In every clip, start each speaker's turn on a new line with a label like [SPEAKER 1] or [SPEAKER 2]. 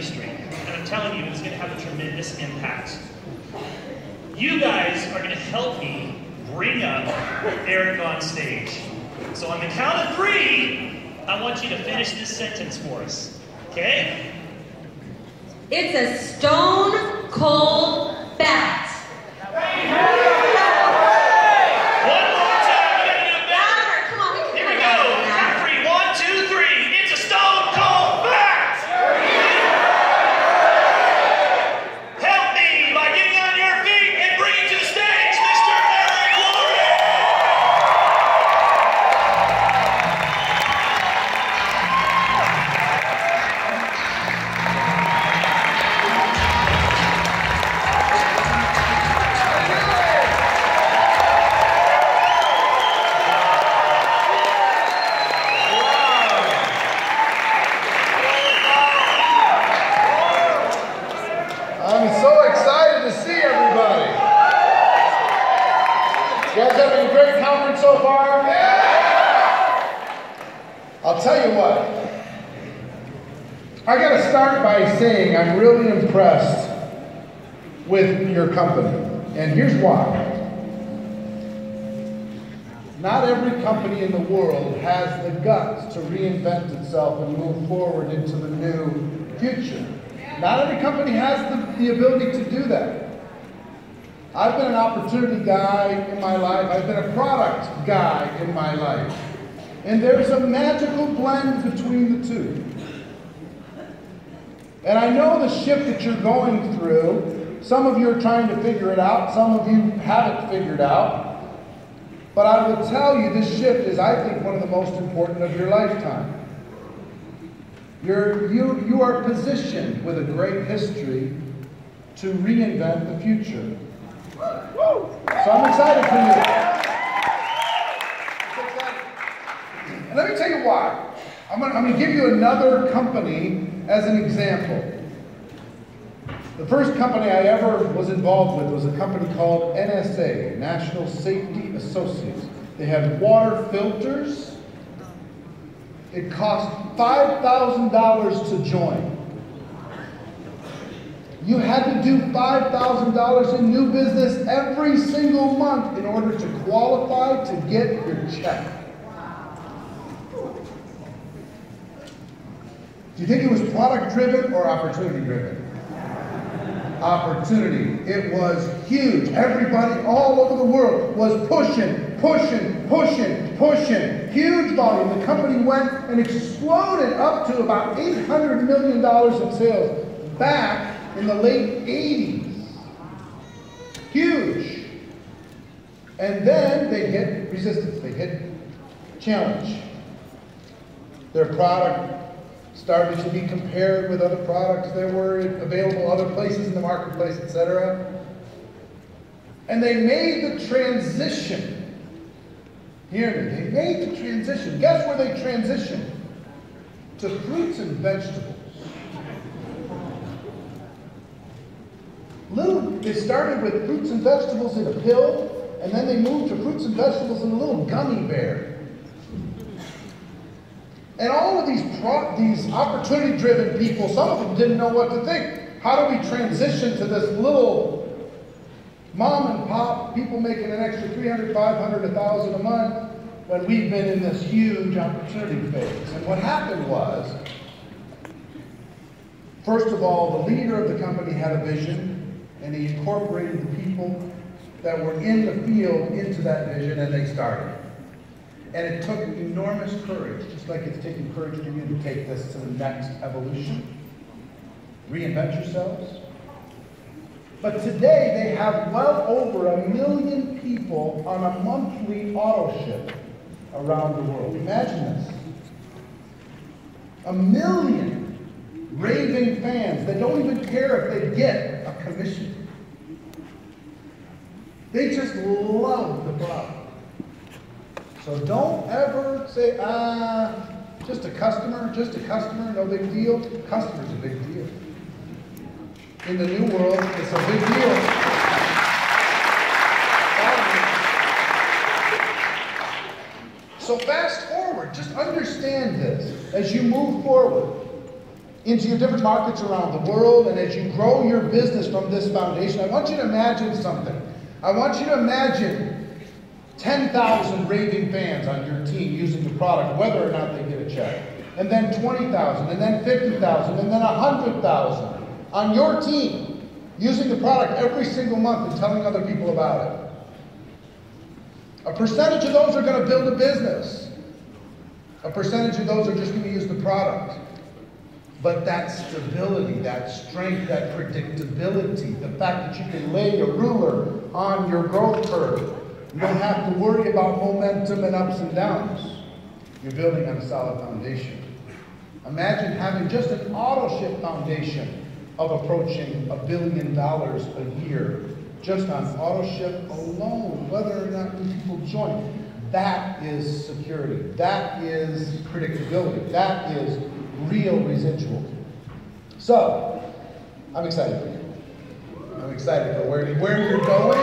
[SPEAKER 1] industry, and I'm telling you, it's going to have a tremendous impact. You guys are going to help me bring up Eric on stage. So on the count of 3, I want you to finish this sentence for us. Okay?
[SPEAKER 2] It's a stone cold fact.
[SPEAKER 3] I'll tell you what, I got to start by saying I'm really impressed with your company, and here's why. Not every company in the world has the guts to reinvent itself and move forward into the new future. Not every company has the ability to do that. I've been an opportunity guy in my life. I've been a product guy in my life. And there's a magical blend between the two. And I know the shift that you're going through. Some of you are trying to figure it out. Some of you haven't figured out. But I will tell you, this shift is, I think, one of the most important of your lifetime. You are positioned with a great history to reinvent the future. So I'm excited for you. And let me tell you why. I'm going to give you another company as an example. The first company I ever was involved with was a company called NSA, National Safety Associates. They had water filters. It cost $5,000 to join. You had to do $5,000 in new business every single month in order to qualify to get your check. Do you think it was product driven or opportunity driven? Opportunity. It was huge. Everybody all over the world was pushing. Huge volume. The company went and exploded up to about $800 million in sales back in the late 80s. Huge. And then they hit resistance. They hit challenge. Their product started to be compared with other products that were available other places in the marketplace, etc. And they made the transition. Hear me, they made the transition. Guess where they transitioned? To fruits and vegetables. They started with fruits and vegetables in a pill, and then they moved to fruits and vegetables in a little gummy bear. And all of these opportunity-driven people, some of them didn't know what to think. How do we transition to this little mom and pop, people making an extra $300, $500, $1,000 a month when we've been in this huge opportunity phase? And what happened was, first of all, the leader of the company had a vision, and he incorporated the people that were in the field into that vision, and they started. And it took enormous courage, just like it's taking courage for you to take this to the next evolution. Reinvent yourselves. But today they have well over 1 million people on a monthly auto ship around the world. Imagine this. 1 million raving fans that don't even care if they get a commission. They just love the product. So don't ever say, just a customer, no big deal. Customer's a big deal. In the new world, it's a big deal. So fast forward, just understand this. As you move forward into your different markets around the world, and as you grow your business from this foundation, I want you to imagine something. I want you to imagine 10,000 raving fans on your team using the product, whether or not they get a check. And then 20,000, and then 50,000, and then 100,000 on your team using the product every single month and telling other people about it. A percentage of those are going to build a business. A percentage of those are just going to use the product. But that stability, that strength, that predictability, the fact that you can lay a ruler on your growth curve, you don't have to worry about momentum and ups and downs. You're building on a solid foundation. Imagine having just an auto ship foundation of approaching $1 billion a year, just on auto ship alone, whether or not people join. That is security. That is predictability. That is real residual. So, I'm excited for you. I'm excited for where you're going.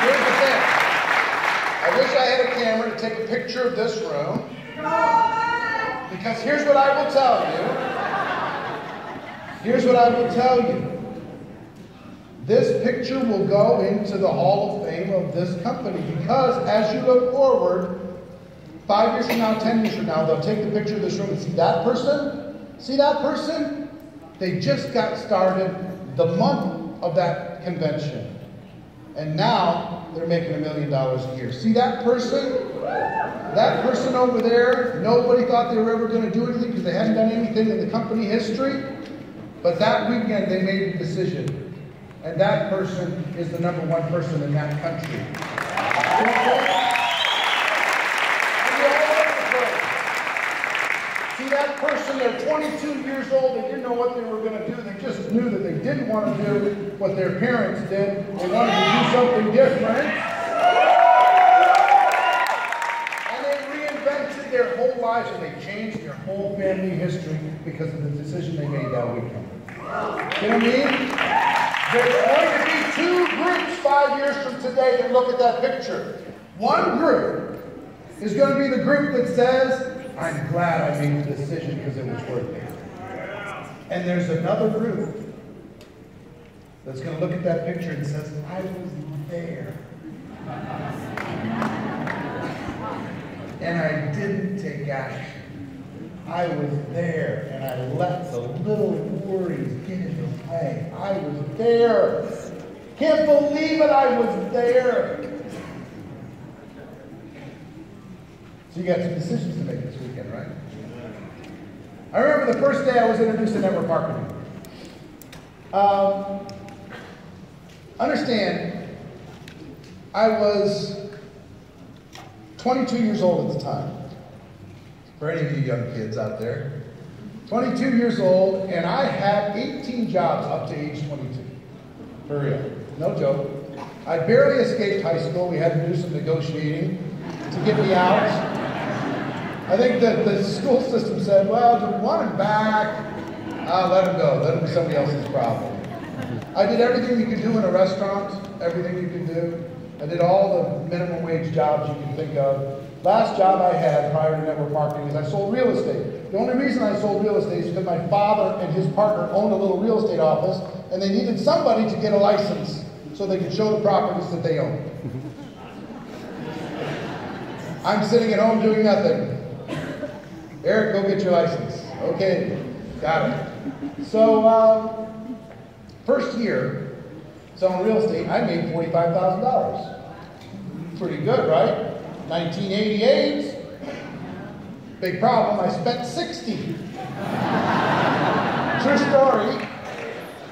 [SPEAKER 3] Here's the thing. I wish I had a camera to take a picture of this room. Because here's what I will tell you. Here's what I will tell you. This picture will go into the Hall of Fame of this company because as you look forward, 5 years from now, 10 years from now, they'll take the picture of this room and see that person? See that person? They just got started the month of that convention. And now they're making $1 million a year. See that person? That person over there, nobody thought they were ever going to do anything because they hadn't done anything in the company history. But that weekend they made a decision. And that person is the #1 person in that country. See that person, they're 22 years old, they didn't know what they were going to do, they just knew that they didn't want to do what their parents did, they wanted to do something different. And they reinvented their whole lives and they changed their whole family history because of the decision they made that weekend. You know what I mean? There's going to be 2 groups 5 years from today that look at that picture. One group is going to be the group that says, I'm glad I made the decision because it was worth it. And there's another group that's going to look at that picture and says, I was there. And I didn't take action. I was there and I let the little worries get in the way. I was there. Can't believe it, I was there. So you got some decisions to make this weekend, right? I remember the first day I was introduced to network marketing. Understand, I was 22 years old at the time. For any of you young kids out there. 22 years old, and I had 18 jobs up to age 22. For real. No joke. I barely escaped high school. We had to do some negotiating to get me out. I think that the school system said, well, do we want him back? Let him go. Let him be somebody else's problem. I did everything you could do in a restaurant, everything you could do. I did all the minimum wage jobs you can think of. Last job I had prior to network marketing is I sold real estate. The only reason I sold real estate is because my father and his partner owned a little real estate office, and they needed somebody to get a license so they could show the properties that they owned. I'm sitting at home doing nothing. Eric, go get your license. Okay, got it. So, first year selling real estate, I made $45,000. Pretty good, right? 1988, big problem, I spent 60. True story.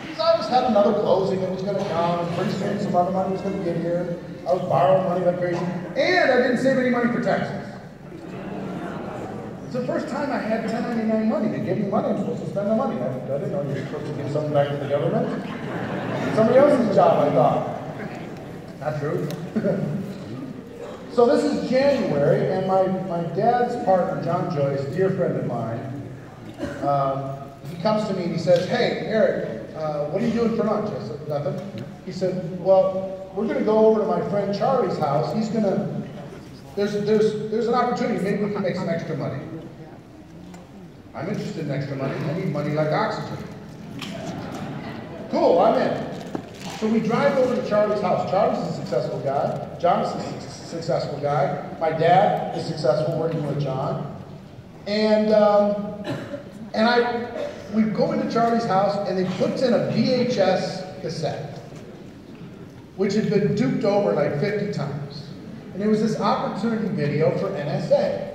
[SPEAKER 3] Because I just had another closing that was going to come, and pretty soon some other money was going to get here. I was borrowing money like crazy, and I didn't save any money for taxes. It's the first time I had 1099 money. They gave me money, I'm supposed to spend the money. I didn't know you were supposed to give something back to the government. Somebody else's job, I thought. Not true. So this is January, and my dad's partner, John Joyce, a dear friend of mine, he comes to me and he says, hey, Eric, what are you doing for lunch? I said, nothing. He said, well, we're going to go over to my friend Charlie's house. He's going to, there's an opportunity, maybe we can make some extra money. I'm interested in extra money. I need money like oxygen. Cool, I'm in. So we drive over to Charlie's house. Charlie's a successful guy. John is a successful guy. My dad is successful working with John. And we go into Charlie's house and they put in a VHS cassette, which had been duped over like 50 times. And it was this opportunity video for NSA.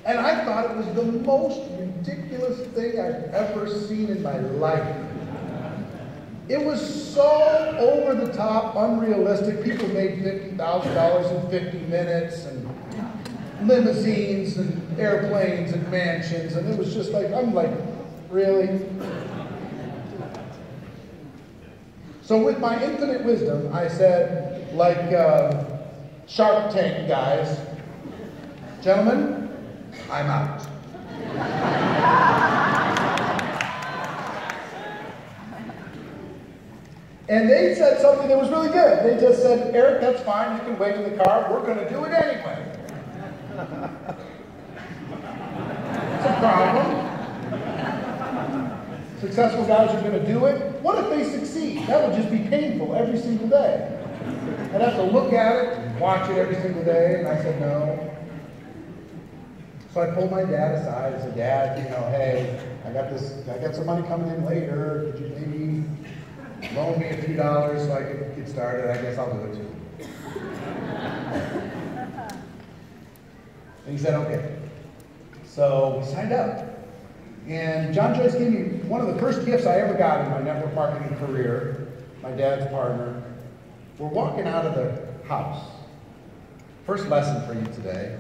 [SPEAKER 3] And I thought it was the most ridiculous thing I've ever seen in my life. It was so over the top, unrealistic. People made $50,000 in 50 minutes, and limousines and airplanes and mansions, and it was just like, I'm like, really? So with my infinite wisdom, I said, like Shark Tank guys, gentlemen, I'm out. And they said something that was really good. They just said, Eric, that's fine, you can wait in the car, we're going to do it anyway. It's a problem. Successful guys are going to do it. What if they succeed? That would just be painful every single day. I'd have to look at it and watch it every single day, and I said no. So I pulled my dad aside and said, Dad, you know, hey, I got some money coming in later. Could you maybe loan me a few dollars so I could get started? I guess I'll do it too. And he said, okay. So we signed up. And John Joyce gave me one of the first gifts I ever got in my network marketing career, my dad's partner. We're walking out of the house. First lesson for you today.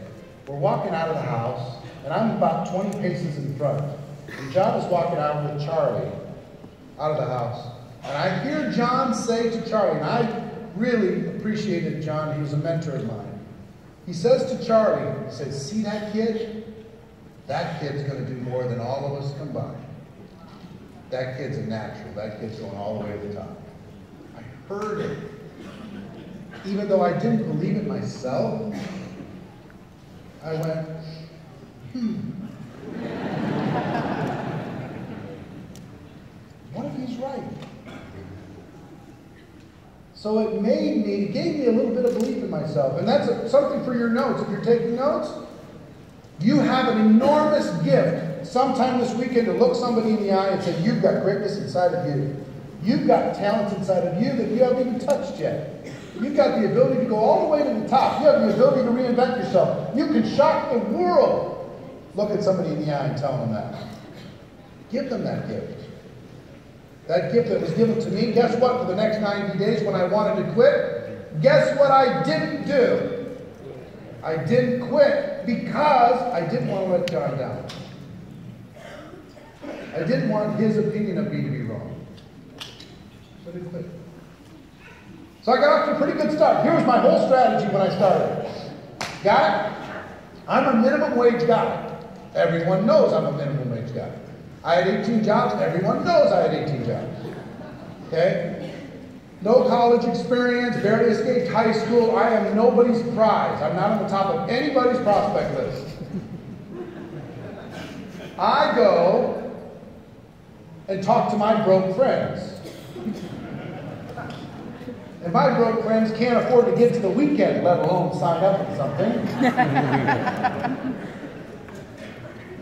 [SPEAKER 3] We're walking out of the house, and I'm about 20 paces in front. And John is walking out with Charlie out of the house. And I hear John say to Charlie, and I really appreciated John, he was a mentor of mine. He says to Charlie, he says, see that kid? That kid's going to do more than all of us combined. That kid's a natural. That kid's going all the way to the top. I heard it. Even though I didn't believe it myself, I went, what if he's right? So it gave me a little bit of belief in myself. And that's something for your notes. If you're taking notes, you have an enormous gift sometime this weekend to look somebody in the eye and say, you've got greatness inside of you. You've got talents inside of you that you haven't even touched yet. You've got the ability to go all the way to the top. You have the ability to reinvent yourself. You can shock the world. Look at somebody in the eye and tell them that. Give them that gift. That gift that was given to me, guess what? For the next 90 days when I wanted to quit, guess what I didn't do? I didn't quit because I didn't want to let John down. I didn't want his opinion of me to be wrong. So I didn't quit. So I got off to a pretty good start. Here was my whole strategy when I started. Got it? I'm a minimum wage guy. Everyone knows I'm a minimum wage guy. I had 18 jobs. Everyone knows I had 18 jobs. Okay? No college experience, barely escaped high school. I am nobody's prize. I'm not on the top of anybody's prospect list. I go and talk to my broke friends. And my broke friends can't afford to get to the weekend, let alone sign up for something.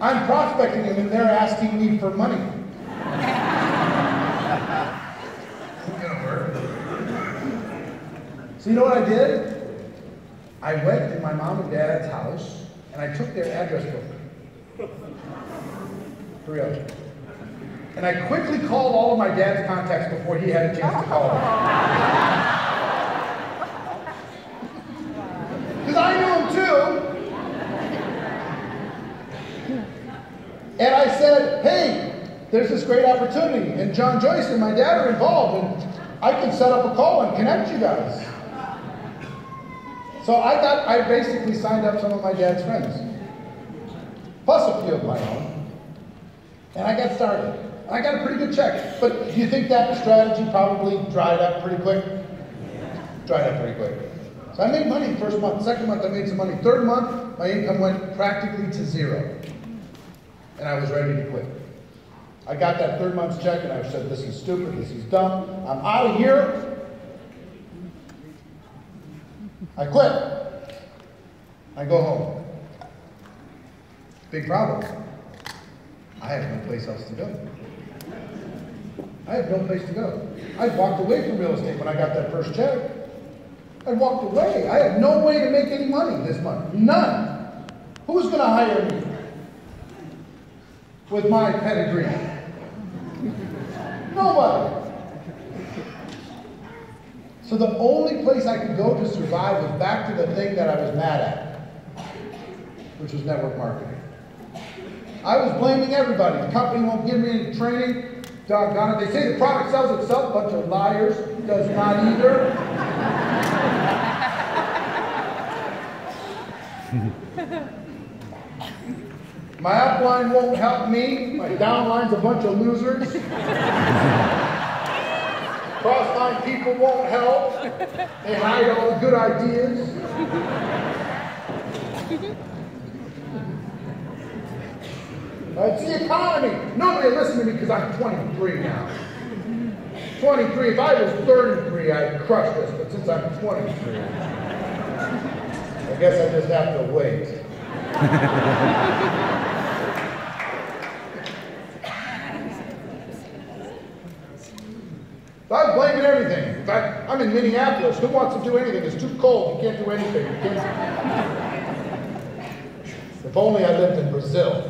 [SPEAKER 3] I'm prospecting them and they're asking me for money. So you know what I did? I went to my mom and dad's house and I took their address book. For real. And I quickly called all of my dad's contacts before he had a chance to call them. Because I knew him too. And I said, hey, there's this great opportunity. And John Joyce and my dad are involved. And I can set up a call and connect you guys. So I basically signed up some of my dad's friends. Plus a few of my own. And I got started. And I got a pretty good check. But do you think that strategy probably dried up pretty quick? Dried up pretty quick. So I made money first month. Second month I made some money. Third month, my income went practically to zero. and I was ready to quit. I got that 3rd month's check and I said, this is stupid, this is dumb, I'm out of here. I quit. I go home. Big problem. I have no place else to go. I have no place to go. I walked away from real estate when I got that first check. I walked away. I had no way to make any money this month. None. Who's going to hire me with my pedigree? Nobody. So the only place I could go to survive was back to the thing that I was mad at, which was network marketing. I was blaming everybody. The company won't give me any training. Doggone it. They say the product sells itself. Bunch of liars. It does not either. My upline won't help me. My downline's a bunch of losers. Crossline people won't help. They hide all the good ideas. It's the economy. Nobody will listen to me because I'm 23 now. 23. If I was 33, I'd crush this. But since I'm 23, I guess I just have to wait. So I was blaming everything. In fact, I'm in Minneapolis. Who wants to do anything? It's too cold. You can't do anything. If only I lived in Brazil.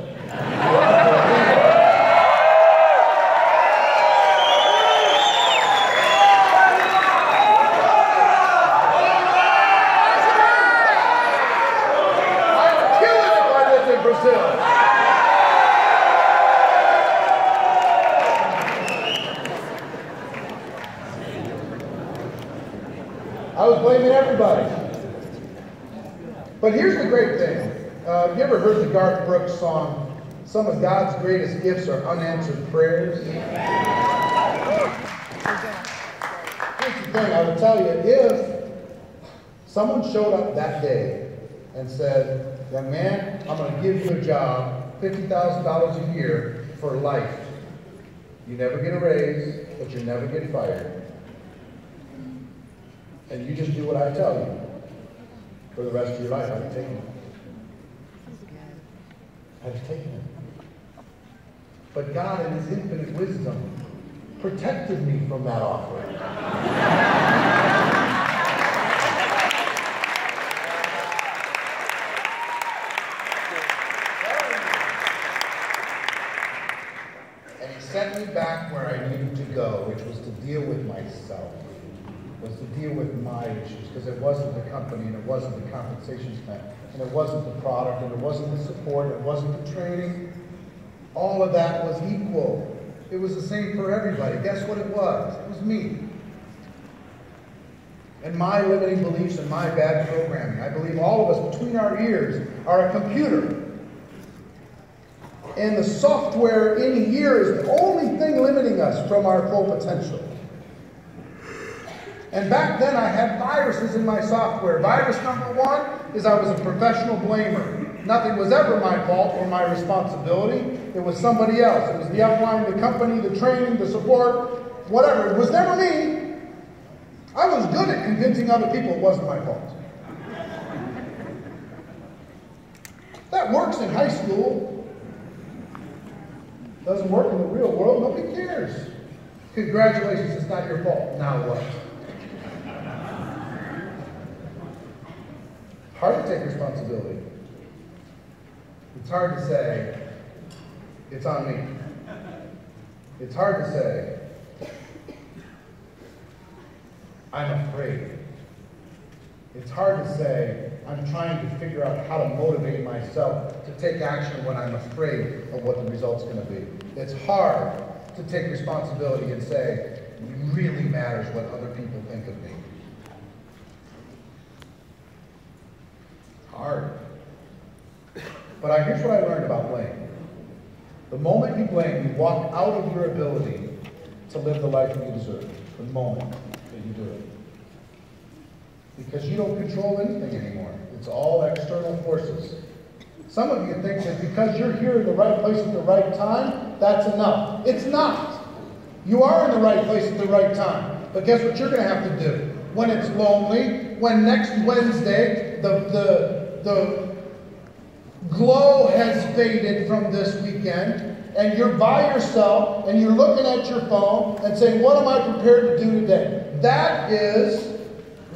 [SPEAKER 3] I was blaming everybody. But here's the great thing. You ever heard the Garth Brooks song, some of God's greatest gifts are unanswered prayers? Here's the thing, I would tell you, if someone showed up that day and said, young man, I'm going to give you a job, $50,000 a year for life. You never get a raise, but you never get fired. And you just do what I tell you for the rest of your life. I've taken it. I've taken it. But God, in His infinite wisdom, protected me from that offer. And He sent me back where I needed to go, which was to deal with myself. Was to deal with my issues, because it wasn't the company, and it wasn't the compensation plan, and it wasn't the product, and it wasn't the support, and it wasn't the training. All of that was equal. It was the same for everybody. Guess what it was? It was me. And my limiting beliefs and my bad programming. I believe all of us between our ears are a computer. And the software in here is the only thing limiting us from our full potential. And back then I had viruses in my software. Virus number one is I was a professional blamer. Nothing was ever my fault or my responsibility. It was somebody else. It was the upline, the company, the training, the support, whatever. It was never me. I was good at convincing other people it wasn't my fault. That works in high school. Doesn't work in the real world. Nobody cares. Congratulations, it's not your fault. Now what? Hard to take responsibility. It's hard to say, it's on me. It's hard to say, I'm afraid. It's hard to say, I'm trying to figure out how to motivate myself to take action when I'm afraid of what the result's going to be. It's hard to take responsibility and say, it really matters what other people think of me. Hard. But here's what I learned about blame. The moment you blame, you walk out of your ability to live the life you deserve. The moment that you do it. Because you don't control anything anymore. It's all external forces. Some of you think that because you're here in the right place at the right time, that's enough. It's not. You are in the right place at the right time. But guess what you're going to have to do? When it's lonely, when next Wednesday the glow has faded from this weekend, and you're by yourself, and you're looking at your phone and saying, what am I prepared to do today? That is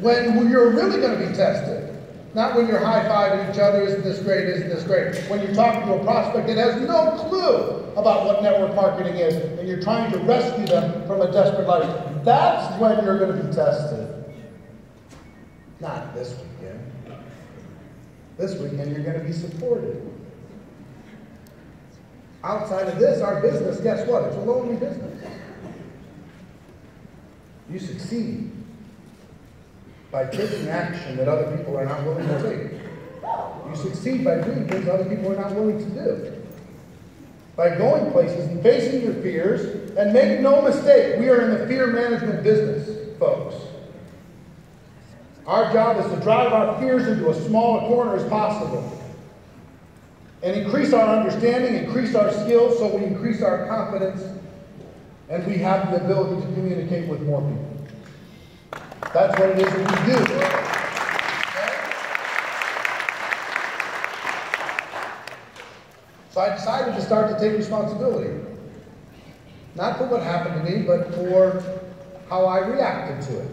[SPEAKER 3] when you're really going to be tested. Not when you're high-fiving each other, isn't this great, isn't this great? When you're talking to a prospect that has no clue about what network marketing is, and you're trying to rescue them from a desperate life. That's when you're going to be tested. Not this weekend. This weekend you're going to be supported. Outside of this, our business, guess what? It's a lonely business. You succeed by taking action that other people are not willing to take. You succeed by doing things other people are not willing to do. By going places and facing your fears, and make no mistake, we are in the fear management business, folks. Our job is to drive our fears into as small a corner as possible and increase our understanding, increase our skills, so we increase our confidence, and we have the ability to communicate with more people. That's what it is that we do. So I decided to start to take responsibility. Not for what happened to me, but for how I reacted to it.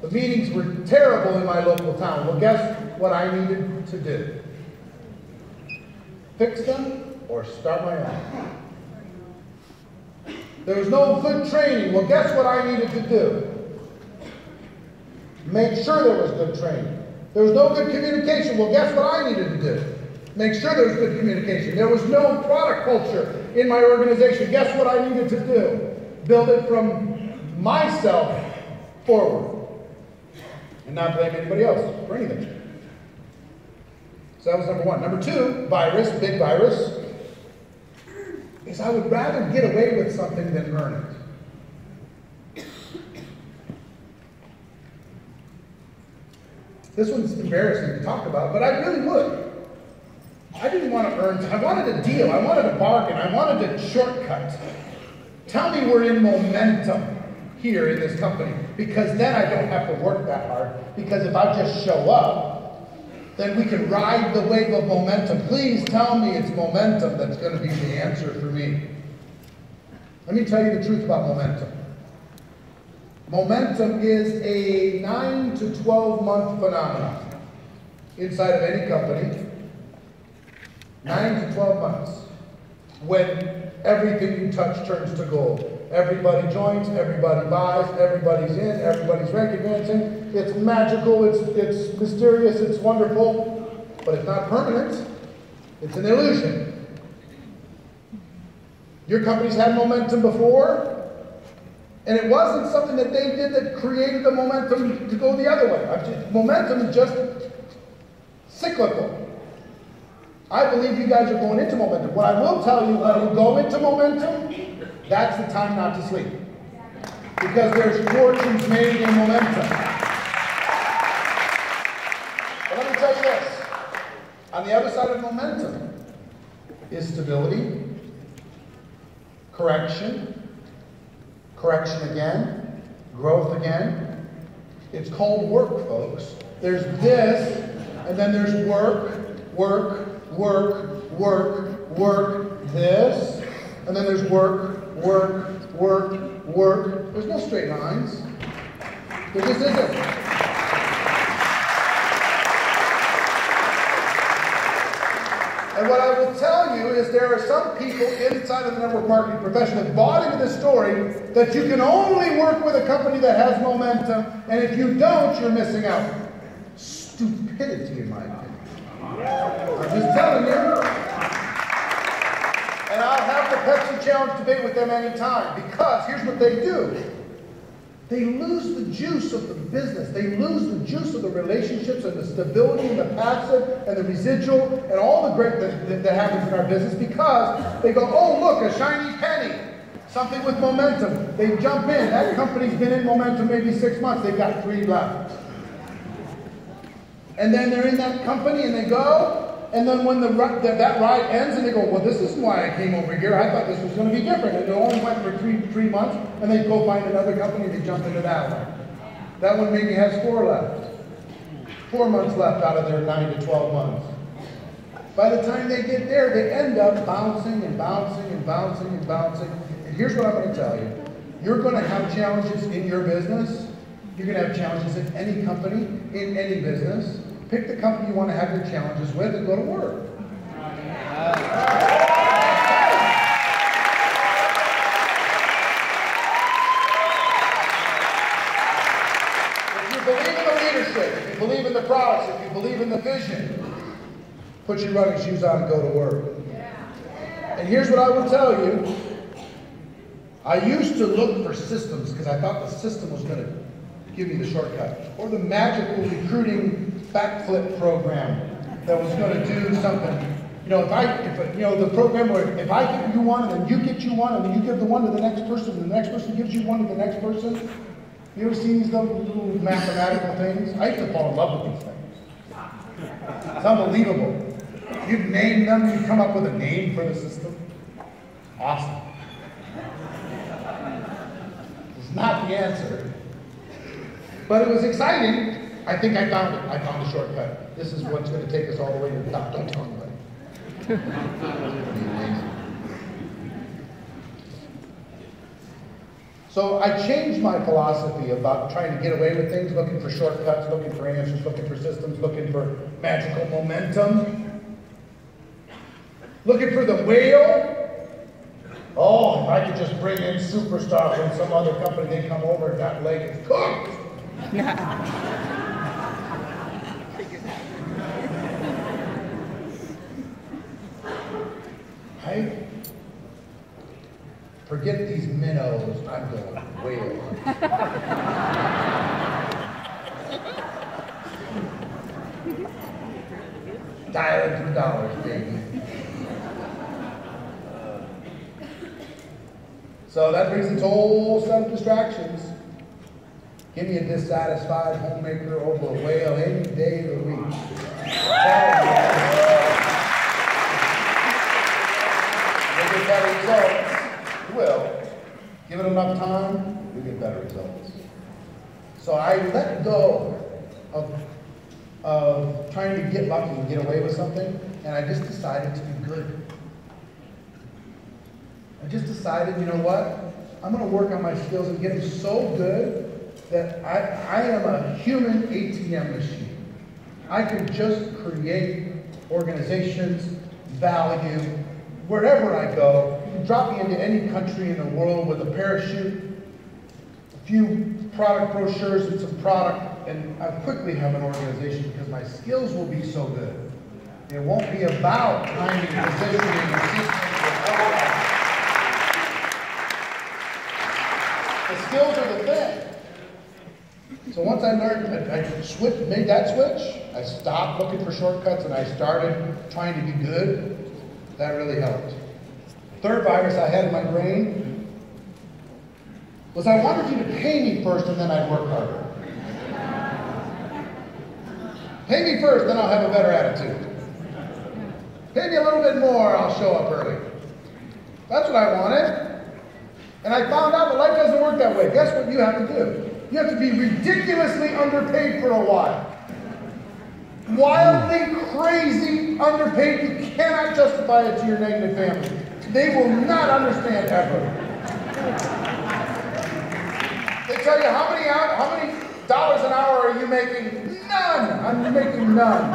[SPEAKER 3] The meetings were terrible in my local town. Well, guess what I needed to do? Fix them or start my own. There was no good training. Well, guess what I needed to do? Make sure there was good training. There was no good communication. Well, guess what I needed to do? Make sure there was good communication. There was no product culture in my organization. Guess what I needed to do? Build it from myself forward. And not blame anybody else for anything. So that was number one. Number two, virus, big virus, is I would rather get away with something than earn it. This one's embarrassing to talk about, but I really would. I didn't want to earn, I wanted a deal, I wanted a bargain, I wanted a shortcut. Tell me we're in momentum here in this company, because then I don't have to work that hard, because if I just show up, then we can ride the wave of momentum. Please tell me it's momentum that's going to be the answer for me. Let me tell you the truth about momentum. Momentum is a 9 to 12 month phenomenon inside of any company. 9 to 12 months. When everything you touch turns to gold. Everybody joins, everybody buys, everybody's in, everybody's recognizing. It's magical, it's mysterious, it's wonderful, but it's not permanent. It's an illusion. Your company's had momentum before, and it wasn't something that they did that created the momentum to go the other way. Momentum is just cyclical. I believe you guys are going into momentum. What I will tell you, when you go into momentum, that's the time not to sleep. Because there's fortunes made in momentum. But let me tell you this. On the other side of momentum is stability, correction, correction again, growth again. It's called work, folks. There's this, and then there's work, work, work, work, work, this, and then there's work, work, work, work. There's no straight lines. There just isn't. And what I will tell you is there are some people inside of the network marketing profession that bought into this story that you can only work with a company that has momentum, and if you don't, you're missing out. Stupidity, in my opinion. I'm just telling you. And I'll have the Pepsi Challenge debate with them anytime, because here's what they do. They lose the juice of the business. They lose the juice of the relationships and the stability and the passive and the residual and all the great that happens in our business, because they go, oh, look, a shiny penny. Something with momentum. They jump in. That company's been in momentum maybe 6 months. They've got 3 left. And then they're in that company and they go, And then when that ride ends and they go, well, this isn't why I came over here. I thought this was going to be different. And they only went for three months, and they go find another company, they jump into that one. That one maybe has 4 left. 4 months left out of their 9 to 12 months. By the time they get there, they end up bouncing and bouncing and bouncing and bouncing. And here's what I'm going to tell you. You're going to have challenges in your business. You're going to have challenges in any company, in any business. Pick the company you want to have your challenges with and go to work. If you believe in the leadership, if you believe in the products, if you believe in the vision, put your running shoes on and go to work. And here's what I will tell you. I used to look for systems because I thought the system was going to give me the shortcut. Or the magical recruiting backflip program that was going to do something. You know, the program where if I give you one and then you get you one and then you give the one to the next person and the next person gives you one to the next person. You ever seen these little mathematical things? I used to fall in love with these things. It's unbelievable. You'd name them, you'd come up with a name for the system. Awesome. It's not the answer. But it was exciting. I think I found it. I found a shortcut. This is what's going to take us all the way to the top. Don't tell anybody. So I changed my philosophy about trying to get away with things, looking for shortcuts, looking for answers, looking for systems, looking for magical momentum, looking for the whale. Oh, if I could just bring in superstar from some other company, they'd come over and that leg is cooked. Right? Forget these minnows, I'm going whale. Dialing through dollars, baby. So that brings its whole set of distractions. Give me a dissatisfied homemaker over a whale any day of the week. You'll get better results. You will. Give it enough time, you'll get better results. So I let go of trying to get lucky and get away with something, and I just decided to be good. I just decided, you know what? I'm going to work on my skills and get them so good that I am a human ATM machine. I can just create organizations, value, wherever I go. You can drop me into any country in the world with a parachute, a few product brochures and some product, and I'll quickly have an organization because my skills will be so good. It won't be about timing, positioning, or systems, or otherwise. The skills are the thing. So once I learned, made that switch, I stopped looking for shortcuts and I started trying to be good. That really helped. Third virus I had in my brain was I wanted you to pay me first and then I'd work harder. Pay me first, then I'll have a better attitude. Pay me a little bit more, I'll show up early. That's what I wanted. And I found out that life doesn't work that way. Guess what you have to do? You have to be ridiculously underpaid for a while. Wildly crazy underpaid. You cannot justify it to your negative family. They will not understand ever. They tell you how many dollars an hour are you making? None. I'm making none.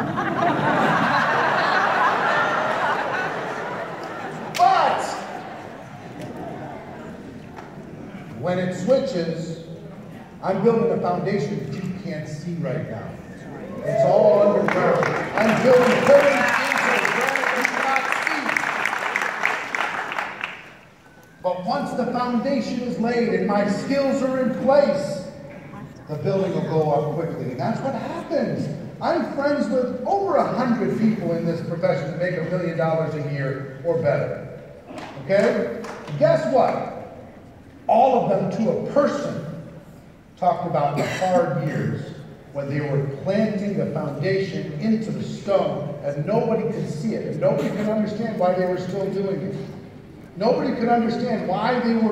[SPEAKER 3] But when it switches, I'm building a foundation that you can't see right now. It's all underground. I'm building pillars into the ground that you cannot see. But once the foundation is laid and my skills are in place, the building will go up quickly. And that's what happens. I'm friends with over 100 people in this profession that make $1 million a year or better. Okay? Guess what? All of them to a person talked about the hard years when they were planting the foundation into the stone, and nobody could see it, and nobody could understand why they were still doing it. Nobody could understand why they were